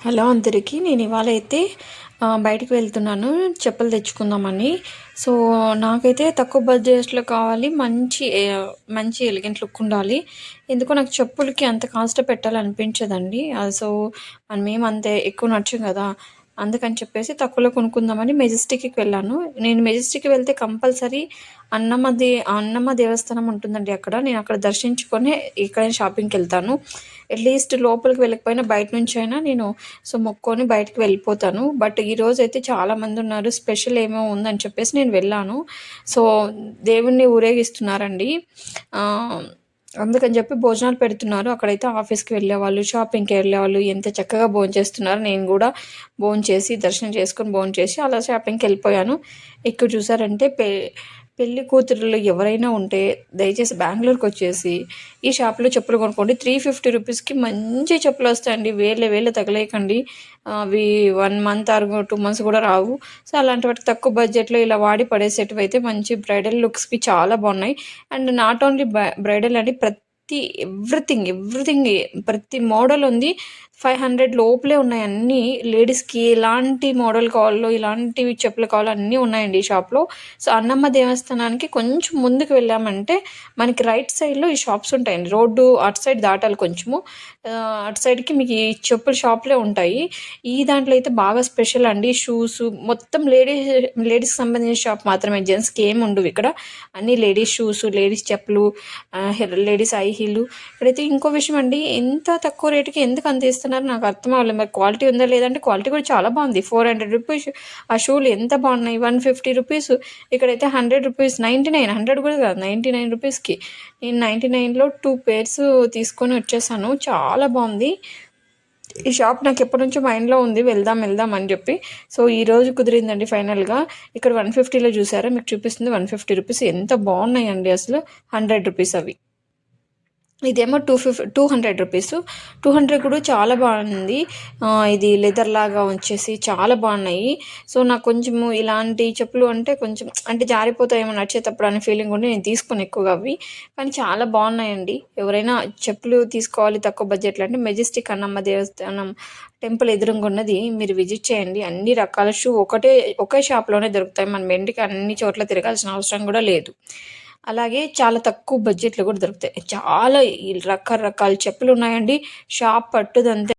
Hello అందరికీ. నేను ఇవాళ అయితే బయటికి వెళ్తున్నాను చెప్పులు తెచ్చుకుందామని. సో, నాకైతే తక్కువ బడ్జెట్‌లో కావాలి. మంచి ఎలిగెంట్ లుక్ ఉండాలి. ఎందుకో నాకు చెప్పులకి అంత కాస్ట్ పెట్టాలనిపించదండి. సో, మనమేం అంత ఎక్కువ నచ్చం గదా! అందుకని చెప్పేసి తక్కువలో కొనుక్కుందామని మెజెస్టిక్‌కి వెళ్ళాను. నేను మెజెస్టిక్‌కి వెళ్తే కంపల్సరీ అన్నమ్మ దేవస్థానం ఉంటుందండి అక్కడ. నేను అక్కడ దర్శించుకొని ఎక్కడైనా షాపింగ్‌కెళ్తాను. అట్‌లీస్ట్ లోపలికి వెళ్ళకపోయినా బయట నుంచైనా నేను మొక్కొని బయటికి వెళ్ళిపోతాను. బట్ ఈరోజైతే చాలామందున్నారు. స్పెషల్ ఏమో ఉందని చెప్పేసి నేను వెళ్ళాను. సో, దేవుడిని ఊరేగిస్తున్నారండి. ఆహ్, అందుకని చెప్పి భోజనాలు పెడుతున్నారు. అక్కడైతే ఆఫీస్‌కి వెళ్ళేవాళ్ళు, షాపింగ్‌కి వెళ్ళేవాళ్ళు ఎంత చక్కగా భోంచేస్తున్నారు. నేను గూడా భోంచేసి, దర్శనం చేసుకొని భోంచేసి అలా షాపింగ్‌కెళ్ళిపోయాను. ఇక్కడ చూసారంటే పెళ్లి కూతురులు ఎవరైనా ఉంటే దయచేసి బెంగుళూరుకొచ్చేసి ఈ షాప్‌లో చెప్పులు కొనుక్కోండి. 350 రూపీస్‌కి మంచి చెప్పులొస్తాయండి. వేలు తగలేయకండి. అవి 1 మంత్ ఆర్ 2 మంత్స్ కూడా రావు. సో, అలాంటి వాటికి తక్కువ బడ్జెట్‌లో ఇలా వాడి పడేసేటివైతే మంచి బ్రైడల్ లుక్స్‌కి చాలా బాగున్నాయి. అండ్ నాట్ ఓన్లీ బ్రైడల్ అండి, ఎవ్రీథింగ్ ప్రతి మోడల్ ఉంది. 500 లోపలే ఉన్నాయి అన్నీ. లేడీస్‌కి ఎలాంటి మోడల్ కావాలో, ఎలాంటివి చెప్పులు కావాలో అన్నీ ఉన్నాయండి ఈ షాప్‌లో. సో, అన్నమ్మ దేవస్థానానికి కొంచెం ముందుకు వెళ్ళామంటే మనకి రైట్ సైడ్‌లో ఈ షాప్స్ ఉంటాయండి. రోడ్డు అటు సైడ్ దాటాలి కొంచెము. అటు సైడ్‌కి మీకు ఈ చెప్పుల షాపులే ఉంటాయి. ఈ దాంట్లో అయితే బాగా స్పెషల్ అండి. షూసు మొత్తం లేడీస్‌కి సంబంధించిన షాప్ మాత్రమే. జెంట్స్‌కి ఏమి ఉండవు ఇక్కడ. అన్నీ లేడీస్ షూసు, లేడీస్ చెప్పులు, లేడీస్ హై హీలు. ఇక్కడైతే ఇంకో విషయం అండి, ఇంత తక్కువ రేటుకి ఎందుకు అంత ఇస్తున్నారు నాకు అర్థం అవ్వలేదు. మరి క్వాలిటీ ఉందా లేదంటే క్వాలిటీ కూడా చాలా బాగుంది. 400 రూపీస్ ఆ షూలు ఎంత బాగున్నాయి. 150 రూపీస్. ఇక్కడైతే 100 రూపీస్, 99, 100 కూడా కాదు, 99 రూపీస్‌కి. నేను 99లో 2 పేర్స్ తీసుకొని వచ్చేసాను. చాలా బాగుంది. ఈ షాప్ నాకు ఎప్పటినుంచో మైండ్‌లో ఉంది. వెళ్దాం అని చెప్పి. సో, ఈరోజు కుదిరిందండి ఫైనల్‌గా. ఇక్కడ 150లో చూసారా మీకు చూపిస్తుంది 150 రూపీస్. ఎంత బాగున్నాయండి అసలు. 100 రూపీస్ అవి. ఇదేమో 200 రూపీసు. 200 కూడా చాలా బాగుంది. ఇది లెదర్ లాగా వచ్చేసి చాలా బాగున్నాయి. సో, నాకు కొంచెము ఇలాంటి చెప్పులు అంటే కొంచెం అంటే జారిపోతాయేమో నడిచేటప్పుడు అనే ఫీలింగ్ ఉండి నేను తీసుకోను ఎక్కువగా అవి. కానీ చాలా బాగున్నాయండి. ఎవరైనా చెప్పులు తీసుకోవాలి తక్కువ బడ్జెట్‌లో అంటే మెజెస్టిక్ అన్నమ్మ దేవస్థానం టెంపుల్ ఎదురుంగా ఉన్నది మీరు విజిట్ చేయండి. అన్ని రకాల ఒకే షాప్‌లోనే దొరుకుతాయి. మనం వెండికి అన్ని చోట్ల తిరగాల్సిన అవసరం కూడా లేదు. అలాగే చాలా తక్కువ బడ్జెట్‌లో కూడా దొరుకుతాయి. చాలా ఈ రకరకాల చెప్పులున్నాయండి. షాప్ పట్టుదంతే